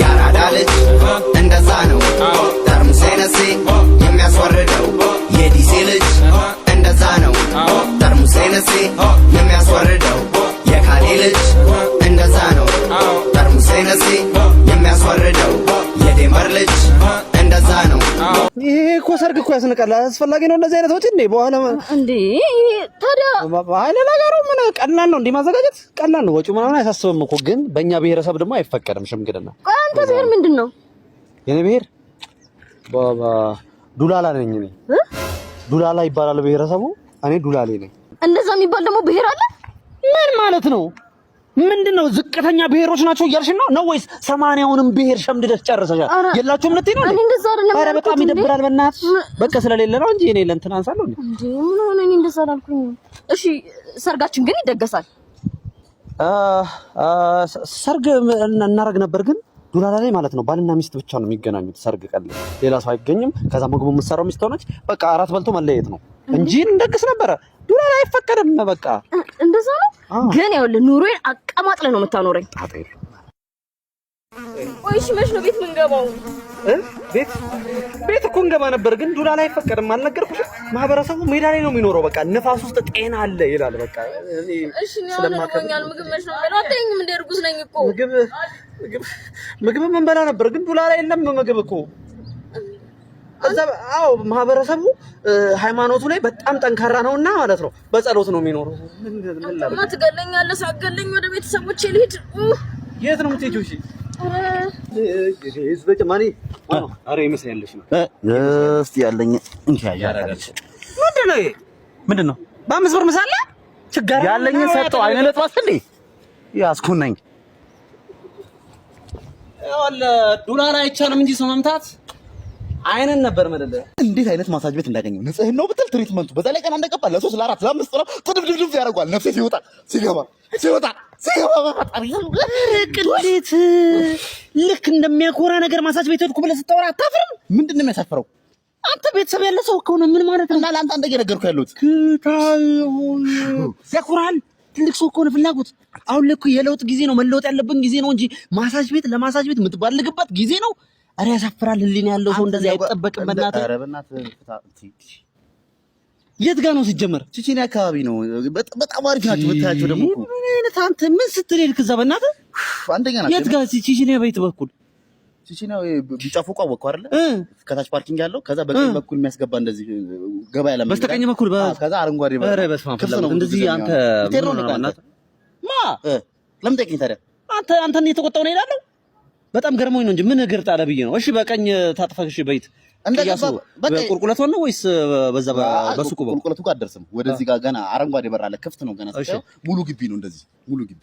ያራዳ ልጅ እንደዛ ነው ጠርሙስ አይነሴ የሚያስወርደው የዲሴ ልጅ እንደዛ ነው ጠርሙስ አይነሴ የሚያስወርደው የካሌ ልጅ እንደዛ ነው ጠርሙስ አይነሴ የሚያስወርደው የዴንቨር ልጅ እንደዛ ነው። ይሄ እኮ ሰርግ እኮ ያስነቃል። አስፈላጊ ነው እንደዚህ አይነት ወጪ እንዴ? በኋላ እንዴ ታዲያ አይለ ነገሩ ምን ቀላል ነው እንዴ? ማዘጋጀት ቀላል ነው። ወጪው ምናምን አያሳስብም እኮ ግን በእኛ ብሔረሰብ ደግሞ አይፈቀድም ሽምግልና። አንተ ብሔር ምንድነው? የኔ ብሔር ባባ ዱላላ ነኝ እኔ። ዱላላ ይባላል ብሔረሰቡ። እኔ ዱላሌ ነኝ። እንደዛ የሚባል ደግሞ ብሔር አለ? ምን ማለት ነው? ምንድነው ዝቅተኛ ብሔሮች ናቸው እያልሽ ነው ወይስ 80ውንም ብሔር ሸምድደሽ ጨርሰሻል? የላችሁም ልትይ ነው? እኔ እንደዛ አይደለም። ኧረ በጣም ይደብራል። በእናትሽ በቃ ስለሌለ ነው እንጂ እኔ ለእንትን አንሳለሁ እንዴ? ምን ሆነ? እኔ እንደዛ አላልኩኝ። እሺ ሰርጋችን ግን ይደገሳል? ሰርግ እናረግ ነበር ግን ዱላላ ላይ ማለት ነው ባልና ሚስት ብቻ ነው የሚገናኙት። ሰርግ ቀን ሌላ ሰው አይገኝም። ከዛ ምግቡ የምትሰራው ሚስት ሆነች። በቃ አራት በልቶ መለየት ነው እንጂ እንደግስ ነበረ። ዱላላ አይፈቀድም። በቃ እንደዛ ነው። ግን ይኸውልህ ኑሮዬን አቀማጥለህ ነው የምታኖረኝ። ወይስ መች ነው ቤት ምንገባው? ቤት እኮ እንገባ ነበር ግን ዱላላ አይፈቀድም። አልነገርኩሽም? ማህበረሰቡ ሜዳ ላይ ነው የሚኖረው። በቃ ንፋስ ውስጥ ጤና አለ ይላል። በቃ እሺ ነው ያለኛል። ምግብ መች ነው የምበላው? አትይኝም እንደ እርጉዝ ነኝ እኮ። ምግብ መንበላ ነበር ግን ዱላላ የለም ምግብ እኮ እዛ። አዎ ማህበረሰቡ ሃይማኖቱ ላይ በጣም ጠንካራ ነውና ማለት ነው በጸሎት ነው የሚኖረው። ምን ላድርግ? ትገለኛለህ። ሳትገለኝ ወደ ቤተሰቦቼ ልሂድ። የት ነው የምትሄጂው? እሺ እዚህ በጨማኔ አረ ይመስያለሽ ነው እስቲ ያለኝ እንኪ ያያራለሽ። ምንድነው ይሄ? ምንድነው? በ5 ብር ምሳሌ ችግር ያለኝ ሰጠው አይነ ለጥባስ እንዴ ያስኩነኝ ወለ ዱላላ አይቻልም እንጂ ሰው መምታት አይነን ነበር መደለ። እንዴት አይነት ማሳጅ ቤት እንዳገኘው ንጽህናው ብትል ትሪትመንቱ በዛ ላይ ቀን አንደቀባ ለ3 ለ4 ለ5 ነው ትድብድብ ያደርጋል። ነፍሴ ሲወጣ ሲገባ በፈጣሪ ቅሌት ልክ እንደሚያኮራ ነገር ማሳጅ ቤት ሄድኩ ብለህ ስታወራ አታፍርም? ምንድነው የሚያሳፍረው? አንተ ቤተሰብ ያለ ሰው ከሆነ ምን ማለት ነው? እና ለአንተ አንደ ነገርኩ ያለሁት ያኮራል። ትልቅ ሰው ከሆነ ፍላጎት አሁን ለኩ የለውጥ ጊዜ ነው፣ መለወጥ ያለብን ጊዜ ነው እንጂ ማሳጅ ቤት ለማሳጅ ቤት የምትባልግበት ጊዜ ነው። አረ ያሳፍራል። ህሊና ያለው ሰው እንደዚህ አይጠበቅም። በእናትህ ኧረ በእናትህ የት ጋር ነው ሲጀመር? ቺቺኒ አካባቢ ነው። በጣም አሪፍ ናቸው ብታያቸው። ደግሞ ምን አይነት አንተ ምን ስትል ሄድክ እዛ? በእናትህ አንደኛ ናቸው። የት ጋር ቺቺኒ በይት በኩል ቺቺኒ ቢጫ ፎቅ አወቅኩ አይደለ? ከታች ፓርኪንግ ያለው ከዛ በቀኝ በኩል የሚያስገባ እንደዚህ ገበያ ለምን በስተቀኝ በኩል ከዛ አረንጓዴ ኧረ በስመ አብ እንደዚህ አንተ ለምን ጠይቀኝ ታዲያ? አንተን እየተቆጣሁ ነው እሄዳለሁ። በጣም ገርሞኝ ነው እንጂ ምን እግር ጣለ ብዬ ነው። እሺ በቀኝ ታጥፈህ እሺ በይት ቁልቁለቱ ነው ወይስ በዛ በሱቁ በኩል? ቁልቁለቱ ጋር አደርስም። ወደዚህ ጋር ገና አረንጓዴ በር አለ፣ ክፍት ነው ገና። ሲታየው ሙሉ ግቢ ነው። እንደዚህ ሙሉ ግቢ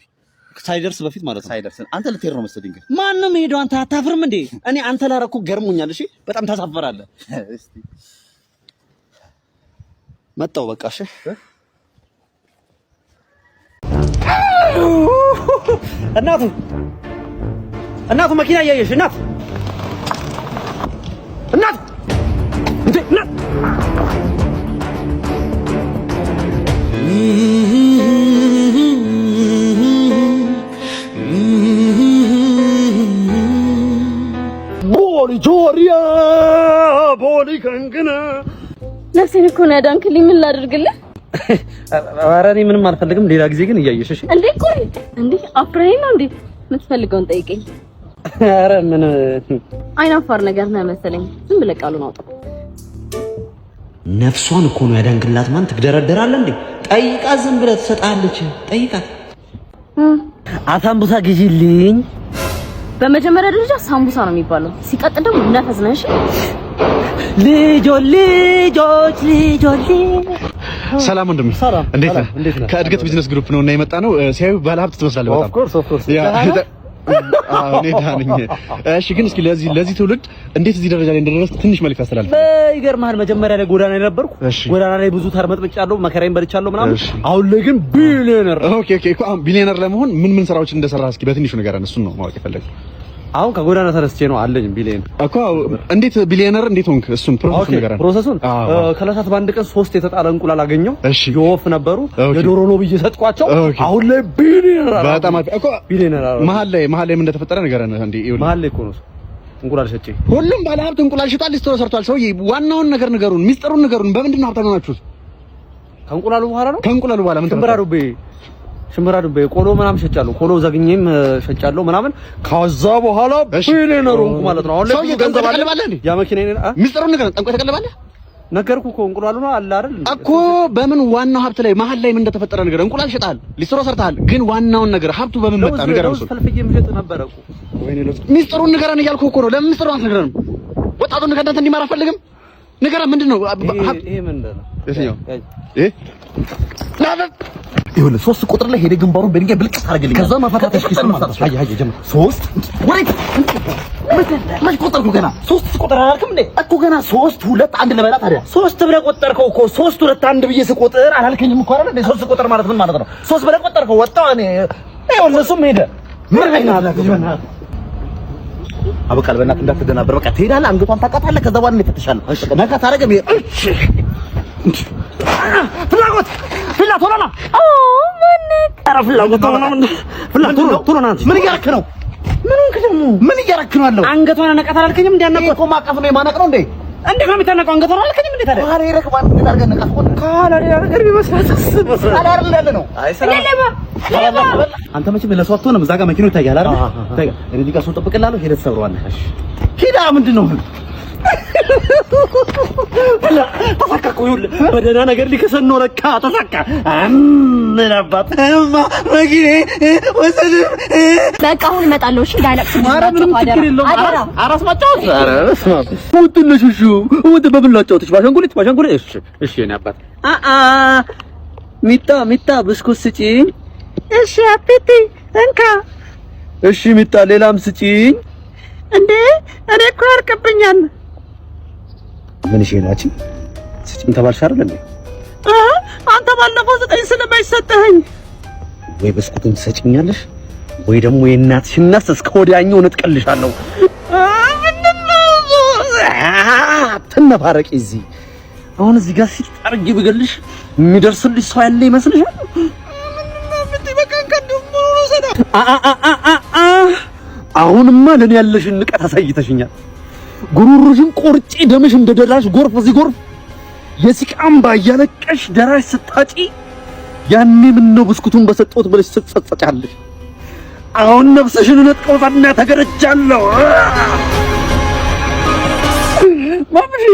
ሳይደርስ በፊት ማለት ነው። ሳይደርስ አንተ ልትሄድ ነው መሰለኝ። ግን ማን ነው የምሄደው? አንተ አታፍርም እንዴ? እኔ አንተ ላረኩ ገርሞኛል። እሺ በጣም ታሳፈራለህ። እስቲ መጣው በቃ። እሺ እናቱ መኪና እያየሽ እናት እንዴ እናት ቦሊ ጆሪያ ቦሊ ከንገና ነፍሴን እኮ ነው ያዳንክልኝ። ምን ላድርግልህ? ኧረ እኔ ምንም አልፈልግም። ሌላ ጊዜ ግን እያየሽ እሺ። እንዴ ቆይ እንዴ አፍረኸኝ ነው እንዴ? የምትፈልገውን ጠይቀኝ። ኧረ ምን አይናፋር ነገር ነው መሰለኝ። ዝም ብለህ ቃሉን አውጣው። ነፍሷን እኮ ነው ያዳንክላት። ማን ትግደረደራለህ እንዴ? ጠይቃት፣ ዝም ብለህ ትሰጣለች። ጠይቃት። አሳምቡሳ ግዢልኝ። በመጀመሪያ ደረጃ ሳምቡሳ ነው የሚባለው። ሲቀጥል ደግሞ ነፈስ ነሽ። ልጆች ሰላም ወንድሜ። እንዴት ነህ? ከእድገት ቢዝነስ ግሩፕ ነው እና የመጣ ነው። ሲያዩ ባለሀብት ትመስላለህ በጣም። ኦፍ ኮርስ እኔ ዳንኝ። እሺ ግን እስኪ ለዚህ ትውልድ እንዴት እዚህ ደረጃ ላይ እንደደረስክ ትንሽ መልዕክት አስተላልፍ። ይገርምሃል፣ መጀመሪያ ላይ ጎዳና ላይ ነበርኩ። ጎዳና ላይ ብዙ ተርመጥምጫለሁ፣ መከራዬን በልቻለሁ ምናምን። አሁን ላይ ግን ቢሊየነር። ኦኬ እኮ አሁን ቢሊየነር ለመሆን ምን ስራዎች እንደሰራህ እስኪ በትንሹ ንገረን። እሱን ነው ማወቅ የፈለግኩት። አሁን ከጎዳና ተነስቼ ነው አለኝ ቢሊየን እኮ። እንዴት ቢሊየነር እንዴት ሆንክ? እሱን ፕሮሰስ ነገር ፕሮሰሱን ከለታት በአንድ ቀን 3 የተጣለ እንቁላል አገኘው። የወፍ ነበሩ የዶሮ ነው ብዬ ሰጥኳቸው። አሁን ላይ ቢሊየነር በጣም እኮ ቢሊየነር መሀል ላይ ምን እንደተፈጠረ ንገረን እንዴ። መሀል ላይ እኮ ነው እንቁላል ሸጬ። ሁሉም ባለሀብት እንቁላል ሽጧል፣ ሊስትሮ ሰርቷል። ሰውዬ ዋናውን ነገር ንገሩን፣ ሚስጥሩን ንገሩን። በምንድን ነው ሀብታም ሆናችሁት? ከእንቁላሉ በኋላ ነው። ከእንቁላሉ በኋላ ምን ሽምብራ ዱቤ ቆሎ ምናምን ሸጫለሁ። ቆሎ ዘግኜም ሸጫለሁ ምናምን። ከዛ በኋላ ቢሊየነር ሆንኩ ማለት ነው። አሁን ላይ ገንዘብ አለ ያ መኪና ሚስጥሩን ንገረን። ጠንቋይ ተቀለባለህ? ነገርኩ እኮ እንቁላሉ ነው አለ አይደል እኮ። በምን ዋናው ሀብት ላይ መሀል ላይ ምን እንደተፈጠረ ነገር። እንቁላል ሸጣል፣ ሊስትሮ ሰርተሃል፣ ግን ዋናውን ነገር ሀብቱ በምን መጣ ንገረን። እሱ ፈልፍዬ ምሸጥ ነበር እኮ። ሚስጥሩን ንገረን እያልኩህ እኮ ነው። ለምን ሚስጥሩን አትነግረንም? ወጣቱን ንገረን። እንዲማር አትፈልግም? ንገረን። ምንድን ነው ይሄ? ምንድን ነው የትኛው? ይኸውልህ 3 ቁጥር ላይ ሄደህ ግንባሩን በድንጋይ ብልቅ ታደርግልኝ። ከዛ ማፈታተሽ ኪስ ማፈታተሽ። አይ ጀምር 3 ወሬት ማሽ ቆጠርኩ። ገና 3 ቁጥር አላልክም እንዴ? እኮ ገና 3 2 1 ልበላ። ታዲያ 3 ብለህ ቆጠርከው እኮ። 3 2 1 ብዬ ስቆጥር አላልከኝም እኮ አይደል እንዴ? 3 ቁጥር ማለት ምን ማለት ነው? 3 ብለህ ቆጠርከው። ወጣው እኔ ይኸውልህ እሱም ሄደ። ምን በእናትህ አበቃል። በእናትህ እንዳትደናበር። በቃ ትሄዳለህ፣ አንገቷን ታውቃታለህ። ከዛ በኋላ እንፈትሻለን። ነካ ታረገም። እሺ ፍላጎት ቶሎ ና። ኧረ ፍላጎት ቶሎ ና። ምን እያደረክ ነው? ምን እያደረክ ነው አለው። አንገቷን ነቃት አላልከኝም? እንዲያነቀው እኮ ማቀፍ ነው የማነቅ ነው እንዴ? እንዴት ነው የሚታነቀው? አንገቷን አላልከኝም እንዴ? ታዲያ ካለ ይረክባል። እንዴት አድርገን ነቃት? ካለ ነገር ቢመስላስ ካለ አይደል ያለ ነው። አይ ሰላም አንተ መቼም ለሰው አትሆንም። እዛ ጋር መኪናው ይታያል አይደል? ታዲያ እኔ ጋር ሰው ጠብቅልሃለሁ። ሄደህ ትሰብረዋለህ። እሺ ሂዳ። ምንድን ነው ተሳካ። ይኸውልህ በደህና ነገር ሊከሰን ነው ለካ። ተሳካ። ምን አባት መኪኔ ወሰድ። በቃ አሁን እመጣለሁ። እሺ ዳይላክስ ምንም ችግር የለውም። አራስ ማጫወት። ኧረ በስመ አብ ውጥነሽሹ ውጥ በብላጫወትሽ ባሻንጉሊት። እሺ የእኔ አባት ሚጣ ብስኩት ስጪኝ። እሺ አፒቲ እንካ። እሺ ሚጣ ሌላም ስጪኝ። እንዴ እኔ እኮ ያርቅብኛል። ምን እሺ ነው? ስጪኝ ተባልሽ አይደል እንዴ? አንተ ባለፈው 9 ስለማይሰጠኝ ወይ ብስኩትን ትሰጪኛለሽ ወይ ደግሞ የእናትሽን ነፍስ እስከ ወዲያኛው ነጥቀልሻለሁ። ትነፋረቂ እዚህ አሁን እዚህ ጋር ሲጣርጊ ብገልሽ የሚደርስልሽ ሰው ያለ ይመስልሻል? አሁንማ ለኔ ያለሽን ንቀት አሳይተሽኛል። ጉሩሩሽን ቆርጬ ደምሽ እንደደራሽ ጎርፍ እዚህ ጎርፍ የሲቃም ባያለቀሽ ደራሽ ስታጪ ያኔ ምን ነው ብስኩቱን በሰጠሁት ብለሽ ትጸጸጫለሽ። አሁን ነፍስሽን ነጥቀውታና ተገረጃለሁ። ማምሽ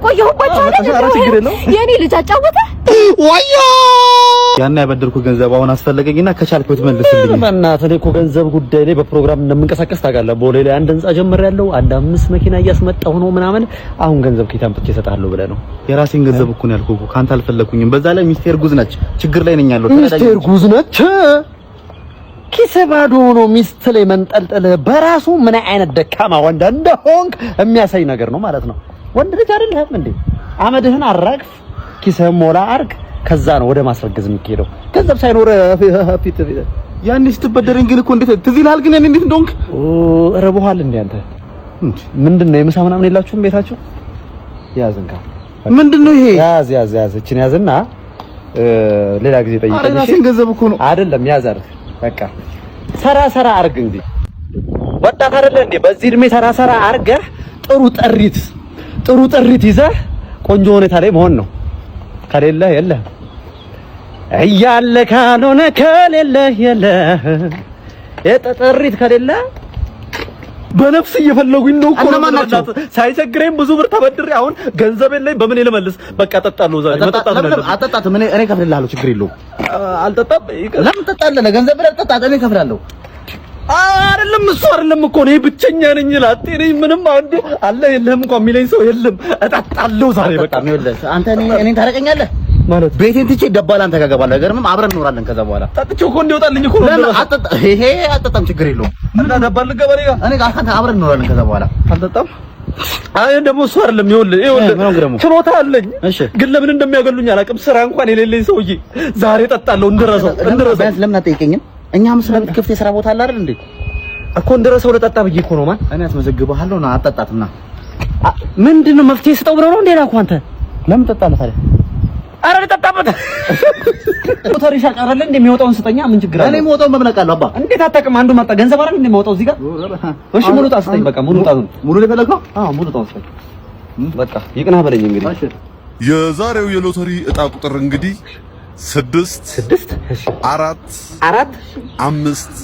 ቆየሁባችሁ አይደል? የኔ ልጅ አጫወተ ወያ ያን ያበደርኩ ገንዘብ አሁን አስፈለገኝና ከቻልኩት መልስልኝ። በእናትህ እኔ እኮ ገንዘብ ጉዳይ ላይ በፕሮግራም እንደምንቀሳቀስ ታውቃለህ። ቦሌ ላይ አንድ ህንጻ ጀምሬያለሁ። 5 መኪና እያስመጣሁ ነው ምናምን። አሁን ገንዘብ ከየት አምጥቼ እሰጥሃለሁ ብለህ ነው? የራሴን ገንዘብ እኮ ነው ያልኩህ። ካንተ አልፈለኩኝም። በዛ ላይ ሚስቴር ጉዝ ነች። ችግር ላይ ነኝ ያለው። ሚስቴር ጉዝ ነች። ኪስ ባዶ ነው። ሚስት ላይ መንጠልጠል በራሱ ምን አይነት ደካማ ወንድ እንደሆንክ የሚያሳይ ነገር ነው ማለት ነው። ወንድ ልጅ አይደለህም እንዴ? አመድህን አራግፍ፣ ኪስህን ሞላ አርግ። ከዛ ነው ወደ ማስረገዝ የሚሄደው። ገንዘብ ሳይኖር ፊት ያኔ ስትበደረኝ ግን እኮ እንዴት ትዝ ይልሃል? ግን ያኔ እንዴት እንደሆንክ ረቦሃል እንዴ አንተ? ምንድነው የምሳ ምናምን የላችሁም ቤታችሁ? ያዝንካ ምንድነው ይሄ? ያዝ እቺን ያዝና ሌላ ጊዜ ጠይቀኝ። እሺ ራሴን ገንዘብ እኮ ነው አይደለም። ያዝ አርግ በቃ ሰራ አርግ። እንዴ ወጣት አይደለ እንዴ? በዚህ እድሜ ሰራ አርገህ ጥሩ ጥሪት ይዘህ ቆንጆ ሁኔታ ላይ መሆን ነው። ከሌለ የለ እያለ ካልሆነ ከሌለ የለ የጠጠሪት ከሌለ በነፍስ እየፈለጉኝ ነው እኮ ነው። ሳይቸግረኝ ብዙ ብር ተበድሬ አሁን ገንዘብ የለኝ። በምን ልመልስ? በቃ ጠጣለሁ። ዛሬ መጠጣት ነው። አጠጣት። እኔ እከፍልልሃለሁ። ችግር የለውም። አልጠጣም። ለምን ጠጣለህ? ለገንዘብ ብለህ ጠጣት። እኔ እከፍላለሁ። አይደለም እሱ አይደለም እኮ እኔ ብቸኛ ነኝ። ላጤ ነኝ። ምንም አንዱ አለ የለህም እንኳን የሚለኝ ሰው የለም። እጠጣለሁ ዛሬ በቃ ነው። ይኸውልህ አንተ እኔን ታረቀኛለህ ማለት ቤቴን ትቼ ደባል አንተ ጋር እገባለሁ። አይገርምም? አብረን እንኖራለን። ከዛ በኋላ ጠጥቼው እኮ እንዲወጣልኝ እኮ ነው። አጠጣ ይሄ አጠጣም። ችግር የለውም። እና ደባል ልገባ እኔ ጋር አንተ አብረን እንኖራለን። ከዛ በኋላ አልጠጣም። አይ ደግሞ እሱ አይደለም። ይኸውልህ ችሎታ አለኝ፣ ግን ለምን እንደሚያገሉኝ አላውቅም። ስራ እንኳን የሌለኝ ሰውዬ ዛሬ እጠጣለሁ። እንድረሰው ቢያንስ ለምን አትጠይቀኝም? እኛም ስለምን ክፍት የሥራ ቦታ አለ አይደል እንዴ? እኮ እንደረሰው ለጠጣ ብዬ እኮ ነው ማን እኔ አስመዘግብሃለሁ ና አጠጣትና ምንድነው መፍትሄ ስጠው ብለው ነው እንዴ ላኩ አንተ ለምን ጠጣለህ ታዲያ አረ ልጠጣበት ሎተሪ ሻጭ አይደለ እንደሚወጣውን ስጠኛ ምን ችግር አለ? እኔ የምወጣውን በመለቃለሁ አባ እንዴት አታውቅም? አንዱ መጣ ገንዘብ አይደል እንደሚወጣው እዚህ ጋር እሺ ሙሉ ዕጣ ስጠኝ በቃ ሙሉ ዕጣ ሙሉ የፈለግነው ሙሉ ዕጣ ስጠኝ በቃ ይቅና በለኝ እንግዲህ የዛሬው የሎተሪ ዕጣ ቁጥር እንግዲህ 6 4 5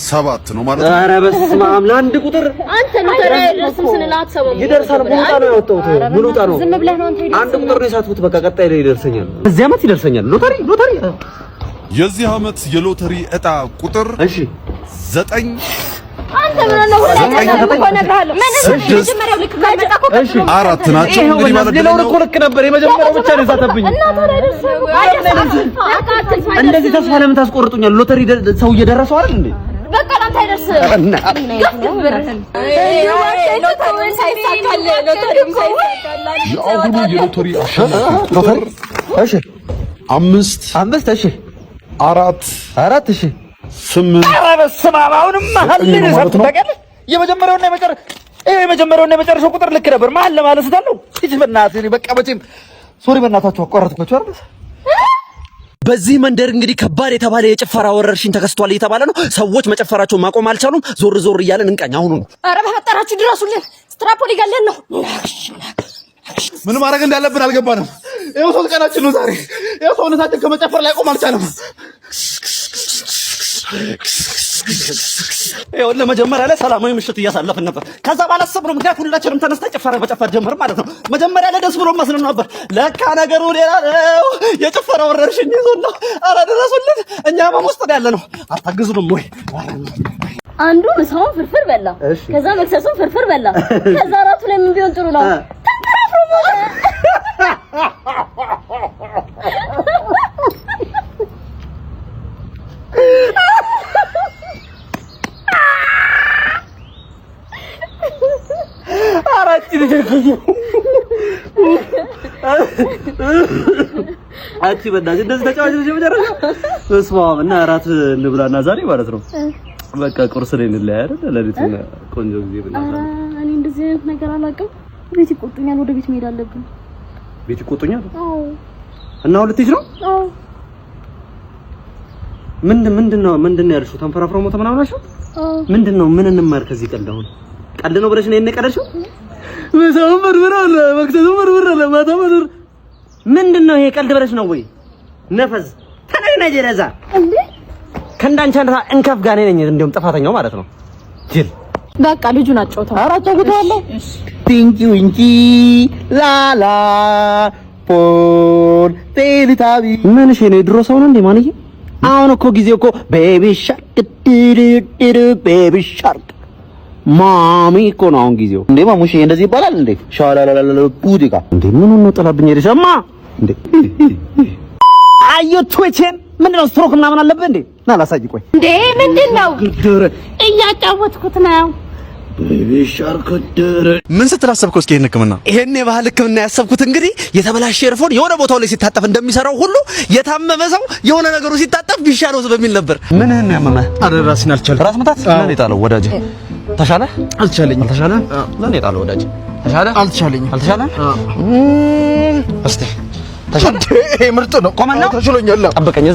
7 ነው ማለት ነው። ኧረ በስመ አብ ለአንድ ቁጥር አንተ ሎተሪ አይደርስም ስንላት ሰበብ ይደርሳል ሙሉ ዕጣ ነው ያወጣሁት ሙሉ ዕጣ ነው ዝም ብለህ ነው አንተ አንድ ቁጥር ነው የሳትኩት በቃ ቀጣይ ላይ ይደርሰኛል እዚህ ዓመት ይደርሰኛል ሎተሪ የዚህ ዓመት የሎተሪ ዕጣ ቁጥር 9 አንተ ምን ነው ወለቀ አራት ናቸው እንግዲህ ማለት ነው። ሌላው ልክ ነበር የመጀመሪያው ብቻ ነው የሳተብኝ እንደዚህ ተስፋ ለምን ታስቆርጡኛል? ሎተሪ ሰው እየደረሰው አይደል እንዴ? በቃ ላንተ አይደርስም የአሁኑ የሎተሪ ሎተሪ እሺ 5 እሺ 4 እሺ 8 ኧረ በስመ አብ አሁንም መሀል ላይ ነው ታውቃለህ? የመጀመሪያውና የመጨረሻው ቁጥር ልክ ነበር። መሀል ለማለት ስታለው እዚህ በእናትህ በቃ መቼም ሶሪ በእናታችሁ አቋረጥኳችሁ አይደል? በዚህ መንደር እንግዲህ ከባድ የተባለ የጭፈራ ወረርሽኝ ተከስቷል እየተባለ ነው። ሰዎች መጨፈራቸውን ማቆም አልቻሉም። ዞር እያለን እንቃኝ አሁኑ ነው። ኧረ በፈጠራችሁ ድረሱልን። ስትራፖሊ ጋለን ነው። ምን ማድረግ እንዳለብን አልገባንም። ይኸው 3 ቀናችን ነው ዛሬ። ይኸው ሰውነታችን ከመጨፈር ላይ ቆም አልቻለም። ይኸው ለመጀመሪያ ላይ ሰላማዊ ምሽት እያሳለፍን ነበር። ከዛ ባላሰብነው ምክንያት ሁላችንም ተነስተን ጭፈራ መጨፈር ጀመርን ማለት ነው። መጀመሪያ ላይ ደስ ብሎ መስሎን ነበር። ለካ ነገሩ ሌላ ነው። የጭፈራ ወረርሽኝ ይዞና ኧረ ድረሱልን። እኛ ህመም ውስጥ ነው ያለነው። አታግዙንም ወይ? አንዱ ምሳውን ፍርፍር በላ፣ ከዛ መክሰሱን ፍርፍር በላ፣ ከዛ ራቱ ላይ ምን ቢሆን ጥሩ ነው? አንቺ በእናትሽ እንደዚህ ተጫዋች መጨረሻ በስመ አብ እና እራት እንብላና ዛሬ ማለት ነው በቃ ቁርስ ላይ እንለያ አይደል? ለሊቱና ቆንጆ ጊዜ ብናሳለ እኔ እንደዚህ አይነት ነገር አላውቅም። ቤት ይቆጡኛል። ወደ ቤት መሄድ አለብን። ቤት ይቆጡኛል? አዎ። እና ሁለት ልጅ ነው? አዎ። ምንድነው ያልሽው? ተንፈራፍረው ሞተ ምናምን አልሽው? አዎ። ምንድነው? ምን እንማር ከዚህ ቀልድ? አሁን ቀልድ ነው ብለሽ ነው የነቀለሽው? ምሳው መርብራለ መክሰሱ መርብራለ ማታ መርብር ምንድነው ይሄ? ቀልድ ብለሽ ነው ወይ? ነፈዝ ተነግና ጀረዛ እንዴ ከእንዳንቺ አንተ እንከፍ ጋር ነኝ እንደውም ጥፋተኛው ማለት ነው። ጅል በቃ ልጁን አጫውተው። ኧረ አጫውተዋለሁ። ቲንኪው እንጂ ላላ ፖል ቴሊታቢ ምን እሺ ነው ድሮ ሰው ነው እንዴ ማንዬ? አሁን እኮ ጊዜው እኮ ቤቢ ሻርክ ድድድድ ቤቢ ሻርክ ማሚ እኮ ነው አሁን ጊዜው። እንዴ ማሙሽ እንደዚህ ይባላል እንዴ? ሻላላላ ቡዲጋ እንዴ ምን ነው ጥላብኝ ሄደሽማ እንዴ? አዩ ትዊችን ምንድነው? ስትሮክ ምናምን አለብህ እንዴ? ና ላሳይ። ቆይ እንዴ ምንድነው? እያጫወትኩት ነው። ቤቢ ሻርክ ድር ምን ስትላሰብከው? እስኪ ህክምና ይሄን የባህል ህክምና ያሰብኩት እንግዲህ የተበላሸ ኤርፎን የሆነ ቦታው ላይ ሲታጠፍ እንደሚሰራው ሁሉ የታመመ ሰው የሆነ ነገሩ ሲታጠፍ ቢሻለው በሚል ነበር። ምንህን ነው ያመመህ? አረ ራስን አልቻለ። ራስ ምታት ለኔ ጣለው ወዳጄ። ተሻለ? አልቻለኝም። ተሻለ? ለኔ ጣለው ወዳጄ። ተሻለ? አልቻለኝም። አልተሻለ? እስቲ ተሻለ? ይሄ ምርጥ ነው። ቆመና ተሽሎኛል። ጠብቀኝ።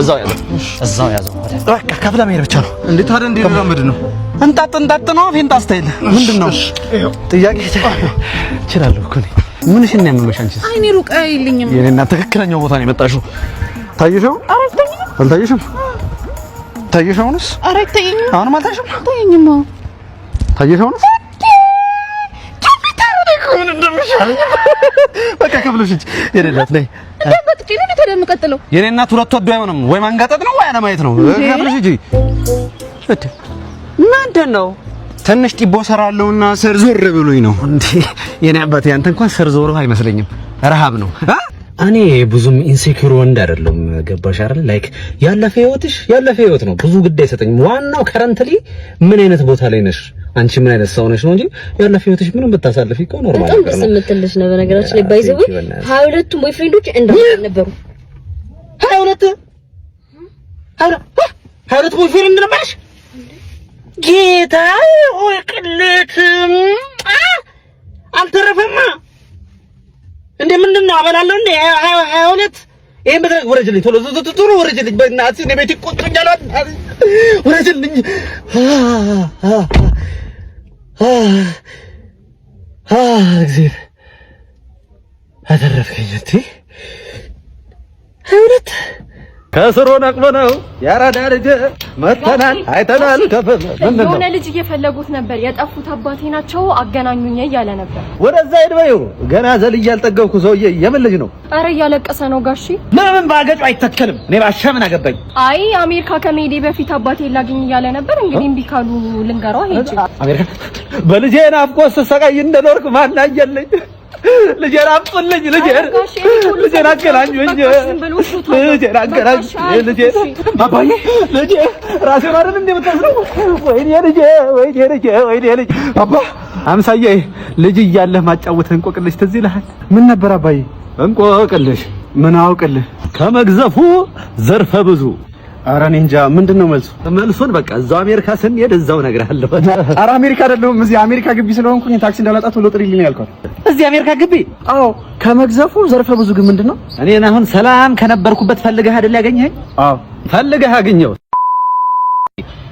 እዛው ያዘው። በቃ ከፍለ መሄድ ብቻ ነው። እንዴት ታዲያ እንዴ ልራመድ ነው? እንጣጥ ነው ፌንጣ ስታይል ምንድነው? ጥያቄ እችላለሁ እኮ ነኝ። ምንሽ ነው ያመመሽ አንቺ? አይኔ ሩቅ አይልኝም። የኔና ትክክለኛው ቦታ ነው የመጣሽው። ታየሽው? አልታየሽም? ታየሽውንስ? ኧረ አይታየኝም። አሁንም አልታየሽም? አይታየኝም። ታየሽውንስ? ምን እንደምሻለኝ በቃ ከብሎሽ እንጂ የሌላት ነይ ደምቅጭ ነው ተደምቀጥለው። የኔ እናት ሁለት ወዶ አይሆንም ወይ ማንጋጠጥ ነው ወይ አለማየት ነው። ከብሎሽ እንጂ ምንድን ነው? ትንሽ ጢቦ ሰራለሁና ስር ዞር ብሎኝ ነው እንዴ? የኔ አባቴ አንተ እንኳን ስር ዞር አይመስለኝም። ረሃብ ነው። እኔ ብዙም ኢንሴኩር ወንድ አይደለም። ገባሽ አይደል? ላይክ ያለፈ ህይወት ነው። ብዙ ግድ አይሰጠኝም። ዋናው ከረንትሊ ምን አይነት ቦታ ላይ ነሽ አንቺ፣ ምን አይነት ሰው ነሽ ነው እንጂ ያለፈ ህይወትሽ ምንም ብታሳልፊ እኮ ኖርማል ነገር ነው። በጣም ስምትልሽ ነው። በነገራችን ላይ ባይዘው 22ቱም ቦይፍሬንዶች ነበሩ። 22 ቦይፍሬንድ ነበርሽ? ጌታ ሆይ ቅሌት አልተረፈማ እንዴ ምንድነው አበላለሁ እንዴ 22 ይሄን በተረክ ወረጅልኝ ቶሎ ወረጅልኝ በእናትህ እኔ ቤት ይቆጥኛል ወረጅልኝ እግዚአብሔር አተረፍከኝ እንዴ 22 ከስሮ ነቅበነው ያራዳ ልጅ መተናል አይተናል የሆነ ልጅ እየፈለጉት ነበር የጠፉት አባቴ ናቸው አገናኙኝ እያለ ነበር ወደዛ ሄድበዩ ገና ዘልዬ ያልጠገብኩ ሰውዬ የምን ልጅ ነው አረ እያለቀሰ ነው ጋሺ ለምን ባገጩ አይተከልም እኔ ባሻምን አገባኝ አይ አሜሪካ ከመሄዴ በፊት አባቴ ላግኝ እያለ ነበር እንግዲህ እምቢ ካሉ ልንገረው ሄጂ አሜሪካ በልጄ ናፍቆት ስሰቃይ እንደኖርኩ ማን አየልኝ ልጄን አምጡልኝ ልጄን አገናኙኝ ልጄን አገናኙኝ አባዬ ልጄ ራሴን አይደል እንደ የምታስረው ወይኔ ልጄ አባ አምሳዬ ልጅ እያለህ ማጫወትህ እንቆቅልሽ ትዝ ይልሃል ምን ነበር አባዬ እንቆቅልሽ ምን አውቅልህ ከመግዘፉ ዘርፈ ብዙ ኧረ እኔ እንጃ ምንድነው መልሱን በቃ እዛው አሜሪካ ስንሄድ እዛው እነግርሃለሁ ኧረ አሜሪካ አይደለም እዚህ አሜሪካ ግቢ ስለሆንኩኝ ታክሲ እንዳላጣት ብሎ ጥሪልኝ ያልኳት እዚህ አሜሪካ ግቢ አዎ ከመግዘፉ ዘርፈ ብዙ ግን ምንድነው እኔን አሁን ሰላም ከነበርኩበት ፈልገህ አይደል ያገኘኸኝ አዎ ፈልገህ አገኘው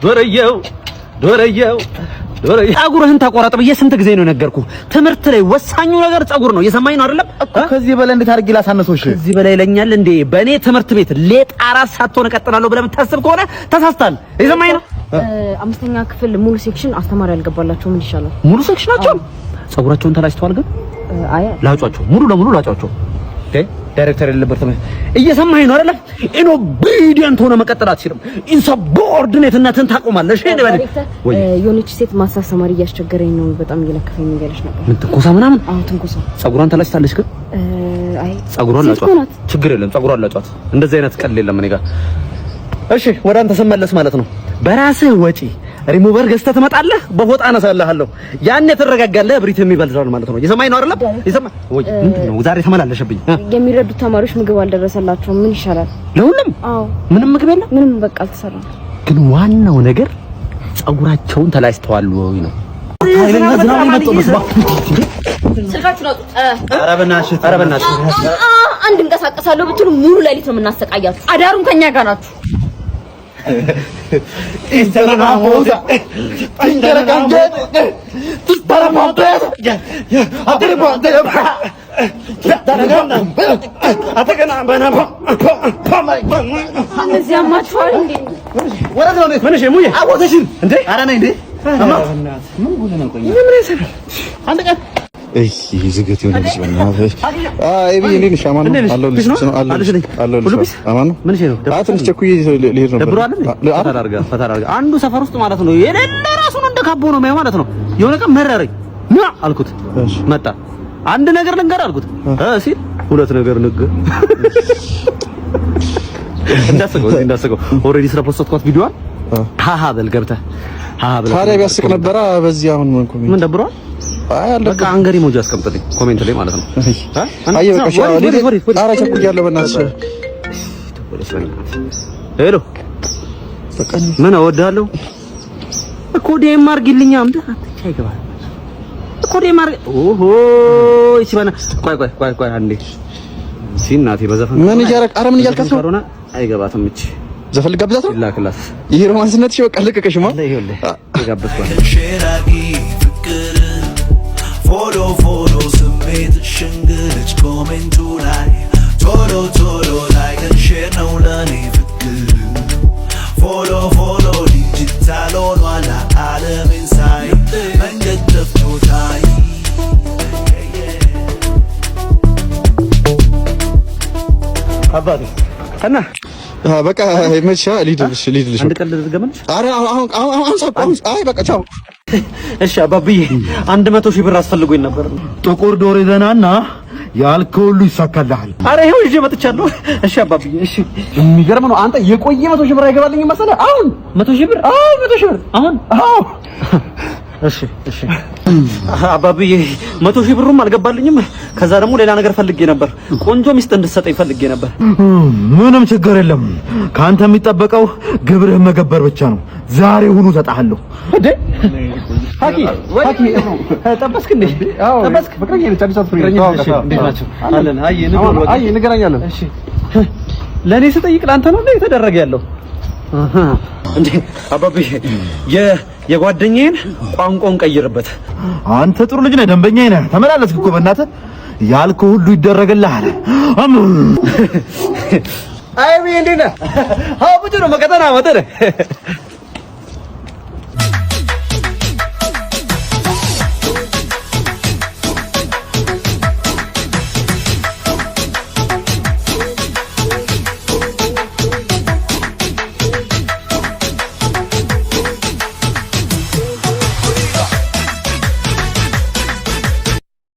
ዶረየው ጸጉርህን ተቆረጥ ብዬ ስንት ጊዜ ነው ነገርኩህ ትምህርት ላይ ወሳኙ ነገር ጸጉር ነው እየሰማኝ ነው አይደለም ከዚህ በላይ እንዴት አድርጌ ላሳነሰው እሺ ከዚህ በላይ ለኛል እንዴ በእኔ ትምህርት ቤት ሌጥ አራት ሳትሆን እቀጥላለሁ ብለህ የምታስብ ከሆነ ተሳስታል እየሰማኝ ነው አምስተኛ ክፍል ሙሉ ሴክሽን አስተማሪ ያልገባላቸው ምን ይሻላል ሙሉ ሴክሽናቸው ጸጉራቸውን ተላጭተዋል ግን አይ ላጫቸው ሙሉ ለሙሉ ላጫቸው ዳይሬክተር የሌለበት ነው እየሰማኸኝ ነው አይደል ኢንኦቢዲየንት ሆነ መቀጠል አትችልም ኢንሰቦርዲኔትነትን ታቆማለሽ ወይ ዮኒች ሴት ማሳሰማሪ እያስቸገረኝ ነው በጣም እየለከፈኝ እያለች ነበር ምን ትንኮሳ ምናምን አዎ ትንኮሳ ጸጉሯን ተላጭታለች ግን አይ ጸጉሯን ላጫት ችግር የለም ጸጉሯን ላጫት እንደዚህ አይነት ቀል የለም እኔ ጋር እሺ ወደ አንተ ስመለስ ማለት ነው በራስህ ወጪ ሪሙቨር ገዝተህ ትመጣለህ በፎጣ አነሳልሃለሁ ያኔ ትረጋጋለህ ብሪት የሚበልዛል ማለት ነው የሰማኝ ነው አይደል የሰማ ወይ ምንድነው ዛሬ ተመላለሽብኝ የሚረዱት ተማሪዎች ምግብ አልደረሰላቸውም ምን ይሻላል ለሁሉም አዎ ምንም ምግብ የለም ምንም በቃ አልተሰራም ግን ዋናው ነገር ጸጉራቸውን ተላጭተዋል ወይ ነው ኃይለኛ ዝናብ ይመጣው መስማ ስልካችሁን አውጡ ኧረ በእናትሽ አንድ እንቀሳቀሳለሁ ብትሉ ሙሉ ሌሊት ነው የምናሰቃያችሁ አዳሩን ከኛ ጋር ናችሁ ኢንተርናሞዛ ኢንተርናሞዛ ትስታራማበዝ እነዚህ አማችኋል እንዴ ወራጅ ነው ምን እሺ ሙዬ አቦተሽን እንዴ ኧረ ነኝ እንዴ አማ ምን ጉድ ነው ቆይ ምን ያሰራ አንተ ቀን እይ ዝገት የሆነ ልጅ በእናትህ አይ ቢኒ እንዴ ነሽ አማን ነው አለሁልሽ አለሁልሽ አማን ነው ምን እሺ ነው ትንሽ ቸኩዬ ልሄድ ነበር ደብሮ አይደል ፈታራርጋ አንዱ ሰፈር ውስጥ ማለት ነው የሌለ ራሱን እንደካቦ ነው ማለት ነው የሆነ ቀን መረረኝ ና አልኩት መጣ አንድ ነገር ልንገር አልኩት ሲል ሁለት ነገር ነገር እንዳሰገው ኦሬዲ ስለፖስትኳት ቪዲዮዋን ሃሃ በል ገብተህ ሃሃ በል ታዲያ ቢያስቅ ነበረ በዚህ አሁን ምን ደብሯል አይ አለ በቃ አንገሪ ሞጂ አስቀምጥልኝ ኮሜንት ላይ ማለት ነው አይ በቃ ኧረ ቸኩያለሁ በእናትሽ ሄሎ ምን እወዳለሁ እኮ ዴም አድርጊልኝ አምደ አትቻይ ገባ እኮ ዴም አድርጊ ኦሆ እሺ ባና ቆይ አንዴ ሲናቴ በዘፈን ምን እያረክ ኧረ ምን እያልካት ነው አይገባትም እቺ ዘፈን ልጋብዛት ነው ላክላት ይሄ ሮማንስነትሽ በቃ ልቀቀሽማ ይኸውልህ የጋበዝኳት ሼራጊ ፍቅር ፎሎ ስሜት ሽንግልጭ ኮሜንቱ ላይ ቶሎ ላይ ሼር ነው ለኔ ፍቅር ፎሎ ዲጂታል ሆኗል ዓለምን ሳይ መንገድ ጠፍቶታይ አባቴ እና በቃ መቻ ሊድልሽ አንድ ቀን ልድገምልሽ ኧረ አሁን አይ በቃ ቻው እሺ አባብዬ 100 ሺህ ብር አስፈልጎኝ ነበር ጥቁር ዶሮ ይዘናና ያልከው ሁሉ ይሳካልሃል አረ ይሄው ይዤ መጥቻለሁ እሺ አባብዬ እሺ የሚገርም ነው አንተ የቆየ 100 ሺህ ብር አይገባልኝም መሰለህ አሁን 100 ሺህ ብር 100 ሺህ ብር አሁን እሺ አባብዬ 100 ሺህ ብሩም አልገባልኝም። ከዛ ደግሞ ሌላ ነገር ፈልጌ ነበር። ቆንጆ ሚስት እንድትሰጠኝ ፈልጌ ነበር። ምንም ችግር የለም። ካንተ የሚጠበቀው ግብርህ መገበር ብቻ ነው። ዛሬ ሁሉ ተጣጣለሁ። እንዴ ሀቂ ጠበስክ እንዴ? ጠበስክ ፍቅረኛ ልታድሳት ፍቅረኛ እንዴት ናቸው? አለን አይ እንገናኛለን። እሺ ለኔ ስጠይቅ ላንተ ነው የተደረገ ያለው እንዴ? አባብዬ የጓደኛዬን ቋንቋውን ቀይርበት። አንተ ጥሩ ልጅ ነህ፣ ደንበኛዬ ነህ። ተመላለስክ እኮ በእናትህ ያልከው ሁሉ ይደረግልሃል። አይ እንዴት ነህ? አዎ ብዙ ነው መቀጠና ወተረ